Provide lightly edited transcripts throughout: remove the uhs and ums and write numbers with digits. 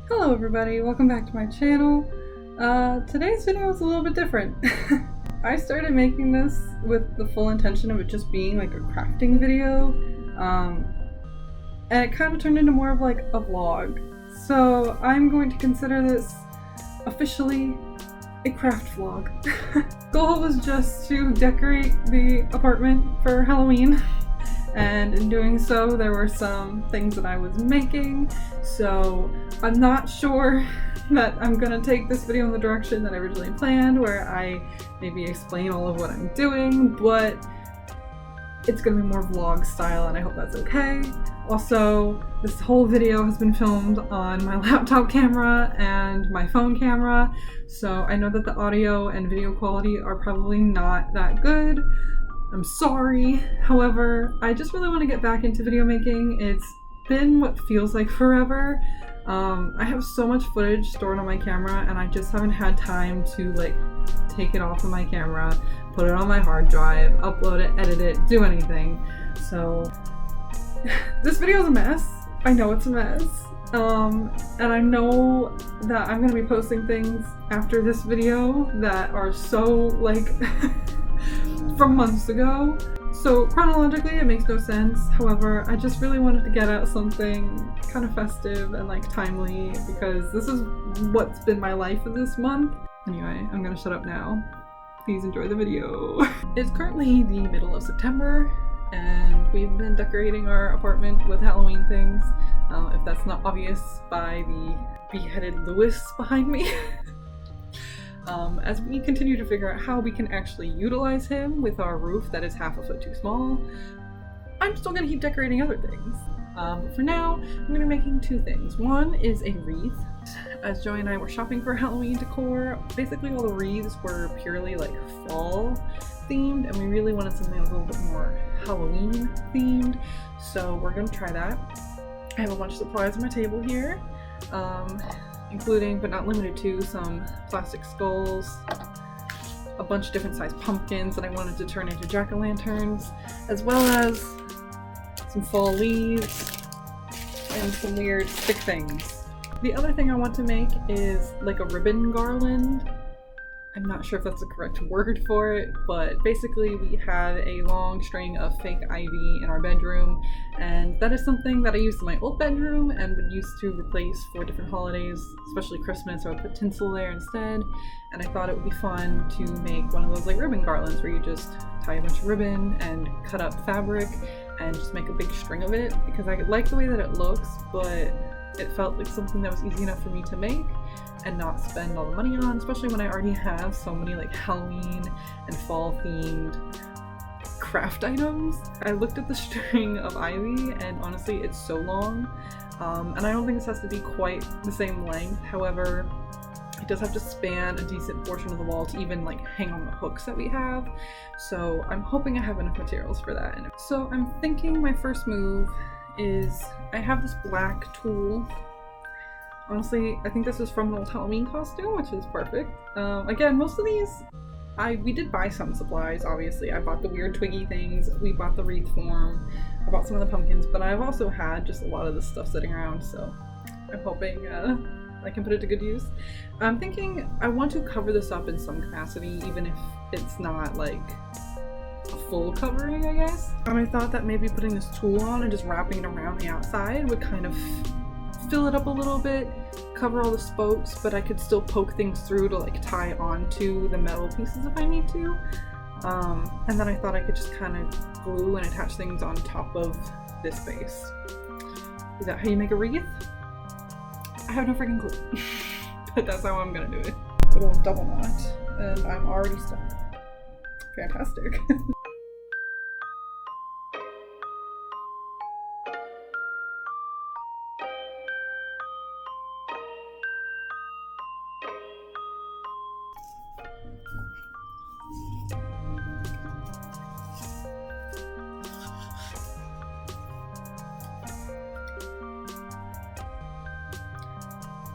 Hello everybody, welcome back to my channel. Today's video is a little bit different. I started making this with the full intention of it just being like a crafting video, and it kind of turned into more of like a vlog. So I'm going to consider this officially a craft vlog. Goal was just to decorate the apartment for Halloween. And in doing so, there were some things that I was making, so I'm not sure that I'm gonna take this video in the direction that I originally planned, where I maybe explain all of what I'm doing, but it's gonna be more vlog style, and I hope that's okay. Also, this whole video has been filmed on my laptop camera and my phone camera, so I know that the audio and video quality are probably not that good. I'm sorry. However, I just really want to get back into video making. It's been what feels like forever. I have so much footage stored on my camera and I just haven't had time to like take it off of my camera, put it on my hard drive, upload it, edit it, do anything. So this video is a mess. I know it's a mess. And I know that I'm gonna be posting things after this video that are so like from months ago. So chronologically it makes no sense. However, I just really wanted to get out something kind of festive and like timely because this is what's been my life for this month. Anyway, I'm gonna shut up now. Please enjoy the video. It's currently the middle of September and we've been decorating our apartment with Halloween things. If that's not obvious by the beheaded Lewis behind me. As we continue to figure out how we can actually utilize him with our roof that is half a foot too small, I'm still going to keep decorating other things. For now, I'm going to be making two things. One is a wreath. As Joey and I were shopping for Halloween decor, basically all the wreaths were purely like fall themed, and we really wanted something a little bit more Halloween themed, so we're going to try that. I have a bunch of supplies on my table here. Including, but not limited to, some plastic skulls, a bunch of different sized pumpkins that I wanted to turn into jack-o'-lanterns, as well as some fall leaves and some weird stick things. The other thing I want to make is like a ribbon garland. I'm not sure if that's the correct word for it, but basically we had a long string of fake ivy in our bedroom, and that is something that I used in my old bedroom and would use to replace for different holidays, especially Christmas, so I would put tinsel there instead, and I thought it would be fun to make one of those like ribbon garlands where you just tie a bunch of ribbon and cut up fabric and just make a big string of it, because I like the way that it looks, but it felt like something that was easy enough for me to make and not spend all the money on, especially when I already have so many like Halloween and fall themed craft items. I looked at the string of ivy and honestly it's so long, and I don't think this has to be quite the same length. However, it does have to span a decent portion of the wall to even like hang on the hooks that we have, so I'm hoping I have enough materials for that. So I'm thinking my first move is, I have this black tool. Honestly, I think this is from an old Halloween costume, which is perfect. Again, most of these, we did buy some supplies, obviously. I bought the weird twiggy things, we bought the wreath form, I bought some of the pumpkins, but I've also had just a lot of this stuff sitting around, so I'm hoping I can put it to good use. I'm thinking I want to cover this up in some capacity, even if it's not like a full covering, I guess. And I thought that maybe putting this tool on and just wrapping it around the outside would kind of fill it up a little bit, cover all the spokes, but I could still poke things through to like tie onto the metal pieces if I need to. And then I thought I could just kind of glue and attach things on top of this base. Is that how you make a wreath? I have no freaking clue. But that's how I'm gonna do it. Little double knot, and I'm already stuck. Fantastic.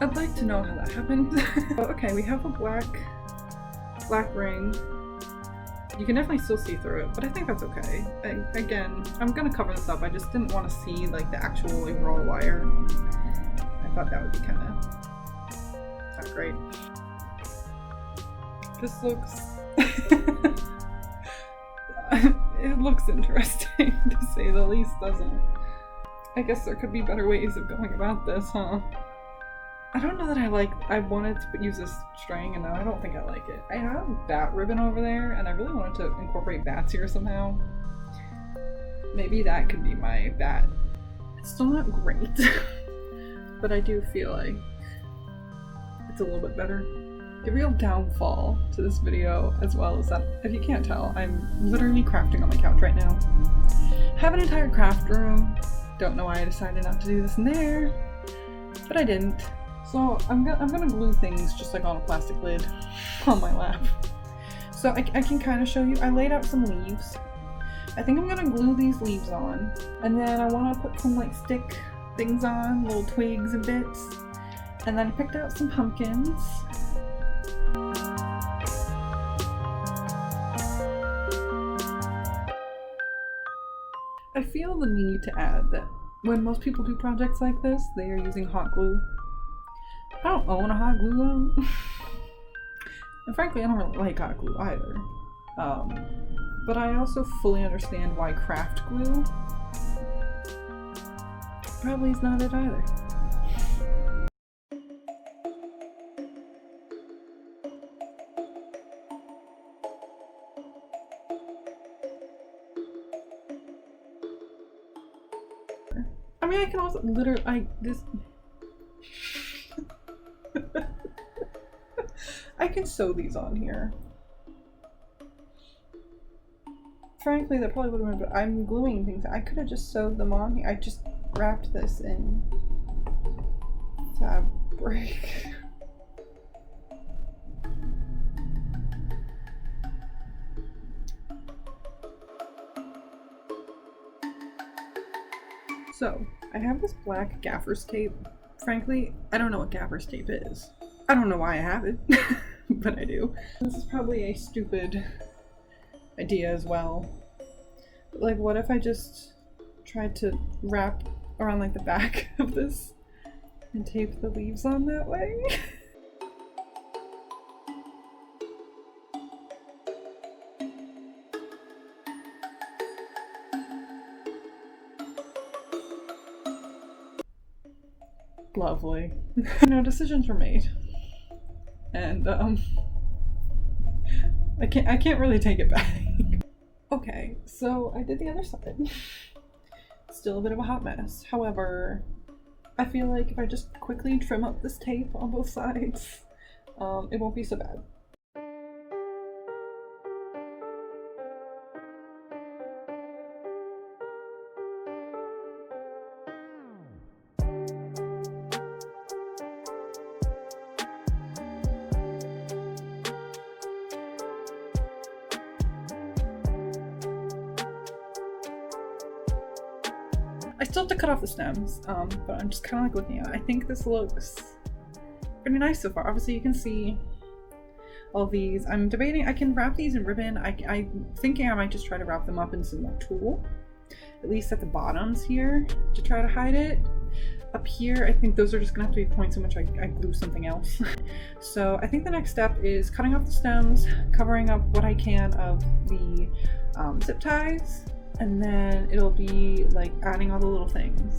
I'd like to know how that happened. Okay, we have a black ring. You can definitely still see through it, but I think that's okay. Again, I'm gonna cover this up. I just didn't want to see like the actual like, raw wire. I thought that would be kind of not great. This looks it looks interesting to say the least, doesn't it? I guess there could be better ways of going about this, huh? I don't know that I wanted to use this string, and now I don't think I like it. I have bat ribbon over there, and I really wanted to incorporate bats here somehow. Maybe that could be my bat. It's still not great, but I do feel like it's a little bit better. The real downfall to this video, as well as that, if you can't tell, I'm literally crafting on my couch right now. Have an entire craft room. Don't know why I decided not to do this in there, but I didn't. So I'm gonna glue things just like on a plastic lid on my lap. So I can kind of show you. I laid out some leaves. I think I'm gonna glue these leaves on, and then I want to put some like stick things on, little twigs and bits, and then I picked out some pumpkins. I feel the need to add that when most people do projects like this, they are using hot glue. I don't own a hot glue gun. And frankly, I don't really like hot glue either. But I also fully understand why craft glue probably is not it either. I mean, I can also literally, I can sew these on here. Frankly, that probably would have been, but I'm gluing things. I could have just sewed them on here. I just wrapped this in fabric. So, I have this black gaffer's tape. Frankly, I don't know what gaffer's tape is. I don't know why I have it, but I do. This is probably a stupid idea as well. But like, what if I just tried to wrap around like the back of this and tape the leaves on that way? Lovely. No, decisions were made. And I can't really take it back. Okay, so I did the other side. Still a bit of a hot mess. However, I feel like if I just quickly trim up this tape on both sides, it won't be so bad. I still have to cut off the stems, but I'm just kind of like looking at it. I think this looks pretty nice so far. Obviously you can see all these. I'm debating, I can wrap these in ribbon. I'm thinking I might just try to wrap them up in some more tulle, at least at the bottoms here, to try to hide it. Up here, I think those are just gonna have to be points in which I glue something else. So I think the next step is cutting off the stems, covering up what I can of the zip ties, and then it'll be like adding all the little things.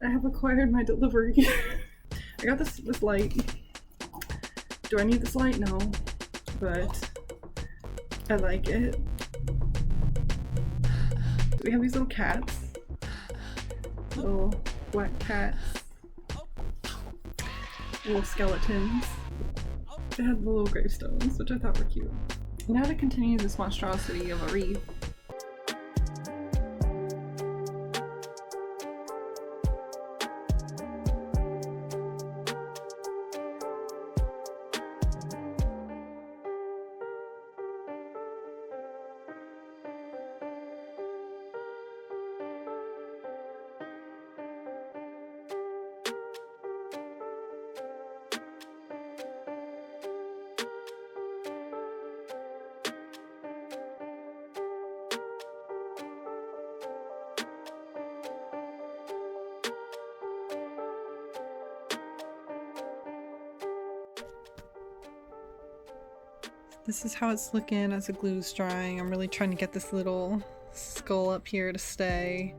I have acquired my delivery. I got this light. Do I need this light? No, but I like it. We have these little cats, little black cats, little skeletons. They had the little gravestones, which I thought were cute. Now to continue this monstrosity of a wreath. this is how it's looking as the glue's drying. I'm really trying to get this little skull up here to stay.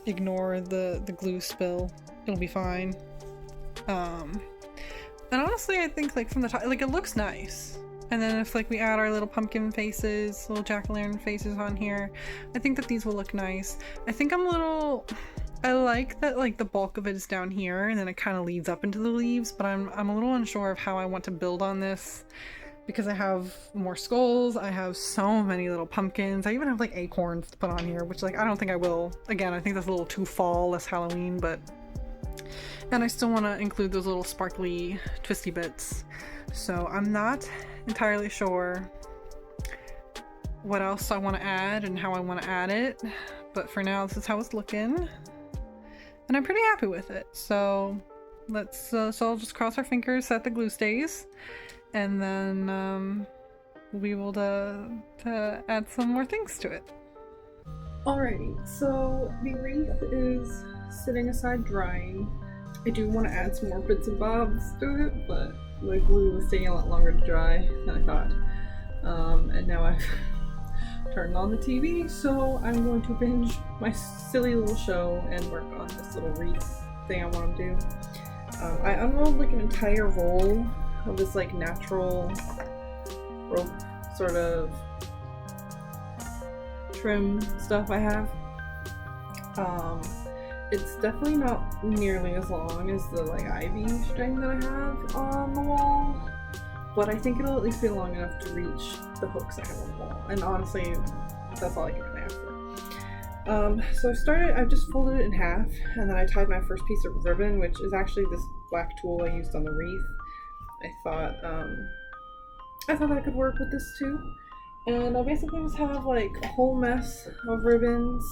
Ignore the glue spill. It'll be fine. And honestly, I think like from the top, like it looks nice. And then if like we add our little pumpkin faces, little jack-o'-lantern faces on here, I think that these will look nice. I think I like that like the bulk of it is down here and then it kind of leads up into the leaves, but I'm a little unsure of how I want to build on this because I have more skulls, I have so many little pumpkins, I even have like acorns to put on here, which like I don't think I will. Again, I think that's a little too fall, less Halloween, but... And I still want to include those little sparkly twisty bits. So I'm not entirely sure what else I want to add and how I want to add it, but for now this is how it's looking and I'm pretty happy with it. So let's so I'll just cross our fingers that the glue stays, and then we'll be able to add some more things to it. Alrighty, so the wreath is sitting aside drying. I do want to add some more bits and bobs to it, but the glue was taking a lot longer to dry than I thought. And now I've turned on the TV, so I'm going to binge my silly little show and work on this little wreath thing I want to do. I unrolled like an entire roll of this like natural rope sort of trim stuff I have. It's definitely not nearly as long as the like ivy string that I have on the wall, but I think it'll at least be long enough to reach the hooks I have on the wall, and honestly that's all I can really ask for. So I've just folded it in half, and then I tied my first piece of ribbon, which is actually this black tulle I used on the wreath. I thought that could work with this too. And I basically just have like a whole mess of ribbons.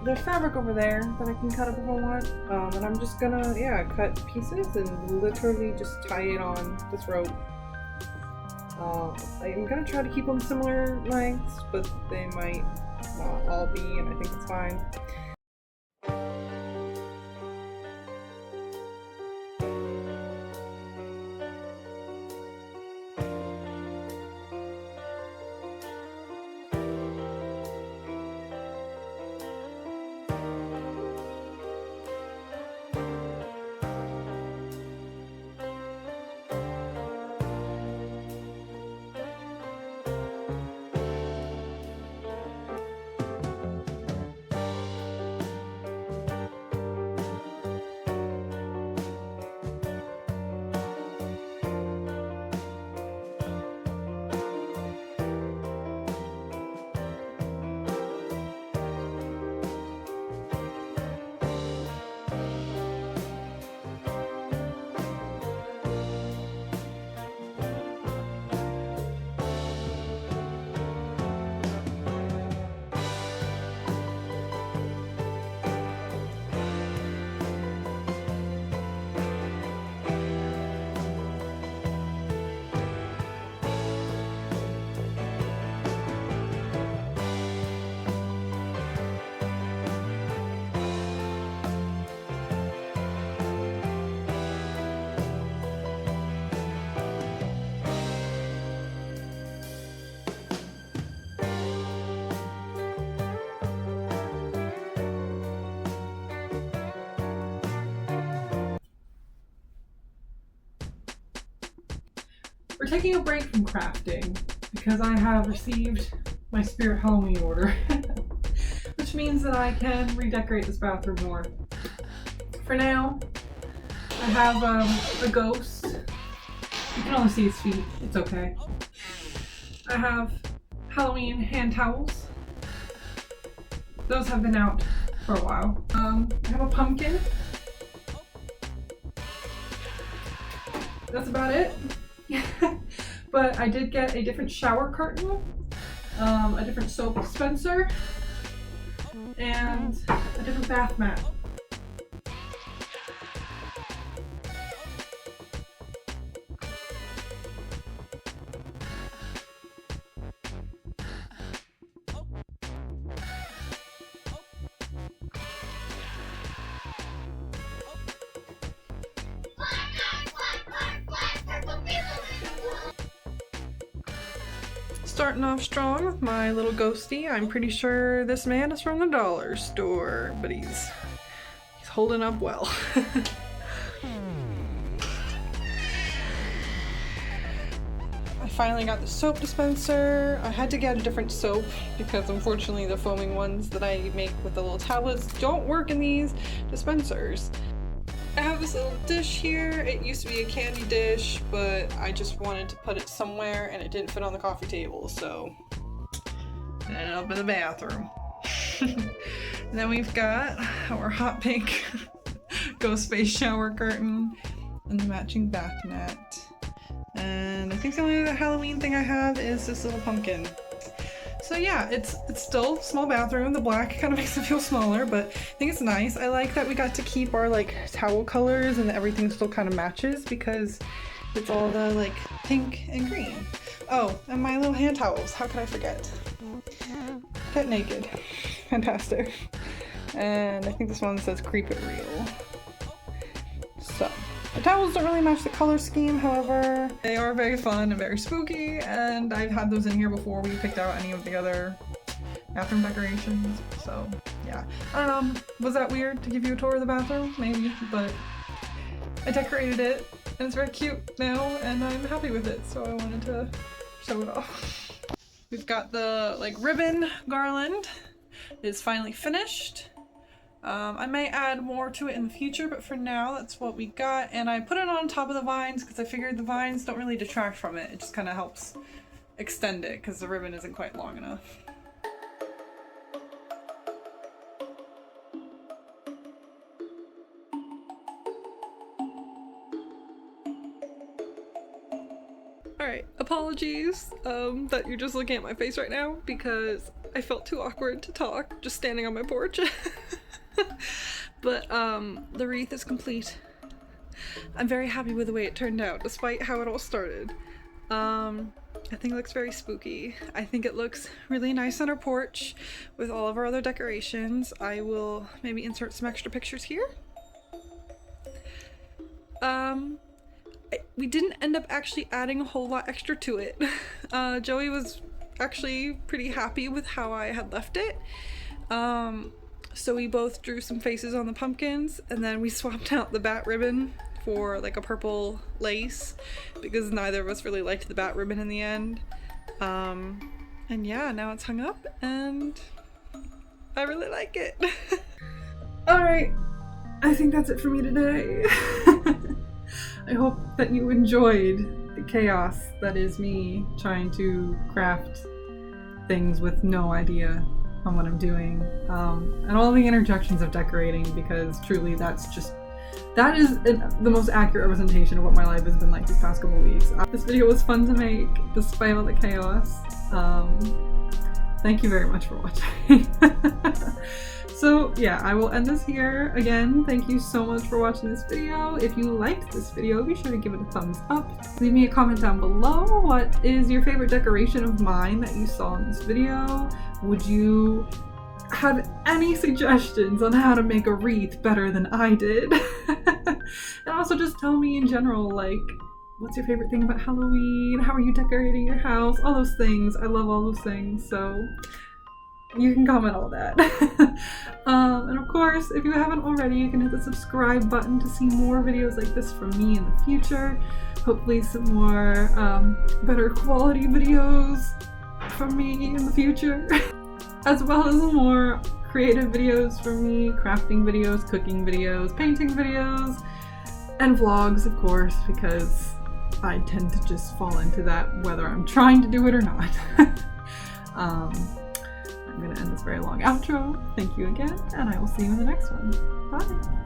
There's fabric over there that I can cut up if I want, and I'm just gonna, cut pieces and literally just tie it on this rope. I'm gonna try to keep them similar lengths, but they might not all be, and I think it's fine. We're taking a break from crafting because I have received my Spirit Halloween order, which means that I can redecorate this bathroom more. For now, I have a ghost. You can only see his feet, it's okay. I have Halloween hand towels. Those have been out for a while. I have a pumpkin. That's about it. But I did get a different shower curtain, a different soap dispenser, and a different bath mat. starting off strong with my little ghosty. I'm pretty sure this man is from the dollar store, but he's holding up well. I finally got the soap dispenser. I had to get a different soap because unfortunately the foaming ones that I make with the little tablets don't work in these dispensers. I have this little dish here. It used to be a candy dish, but I just wanted to put it somewhere and it didn't fit on the coffee table, so it ended up in the bathroom. And then we've got our hot pink ghost face shower curtain and the matching bath mat. And I think the only other Halloween thing I have is this little pumpkin. So yeah, it's still a small bathroom. The black kind of makes it feel smaller, but I think it's nice. I like that we got to keep our like towel colors and that everything still kind of matches because it's all the like pink and green. Oh, and my little hand towels. How could I forget? Get naked. Fantastic. And I think this one says creep it real. So. The towels don't really match the color scheme, however, they are very fun and very spooky, and I've had those in here before we picked out any of the other bathroom decorations, so yeah. Was that weird to give you a tour of the bathroom? Maybe, but I decorated it, and it's very cute now, and I'm happy with it, so I wanted to show it off. We've got the, like, ribbon garland. It's finally finished. I may add more to it in the future, but for now that's what we got, and I put it on top of the vines because I figured the vines don't really detract from it. It just kind of helps extend it because the ribbon isn't quite long enough. Alright, apologies that you're just looking at my face right now because I felt too awkward to talk just standing on my porch. But the wreath is complete. I'm very happy with the way it turned out, despite how it all started. I think it looks very spooky. I think it looks really nice on our porch with all of our other decorations. I will maybe insert some extra pictures here. We didn't end up actually adding a whole lot extra to it. Joey was actually pretty happy with how I had left it. So we both drew some faces on the pumpkins, and then we swapped out the bat ribbon for like a purple lace because neither of us really liked the bat ribbon in the end. And yeah, now it's hung up and I really like it. Alright, I think that's it for me today. I hope that you enjoyed the chaos that is me trying to craft things with no idea on what I'm doing, and all the interjections of decorating, because truly that is the most accurate representation of what my life has been like these past couple weeks. This video was fun to make despite all the chaos. Thank you very much for watching. So yeah, I will end this here. Again, thank you so much for watching this video. If you liked this video, be sure to give it a thumbs up. Leave me a comment down below. What is your favorite decoration of mine that you saw in this video? Would you have any suggestions on how to make a wreath better than I did? And also just tell me in general, like, what's your favorite thing about Halloween? How are you decorating your house? All those things. I love all those things, so you can comment all that. And of course, if you haven't already, you can hit the subscribe button to see more videos like this from me in the future. Hopefully some more better quality videos from me in the future. As well as more creative videos from me, crafting videos, cooking videos, painting videos, and vlogs, of course, because I tend to just fall into that whether I'm trying to do it or not. I'm gonna end this very long outro. Thank you again, and I will see you in the next one. Bye!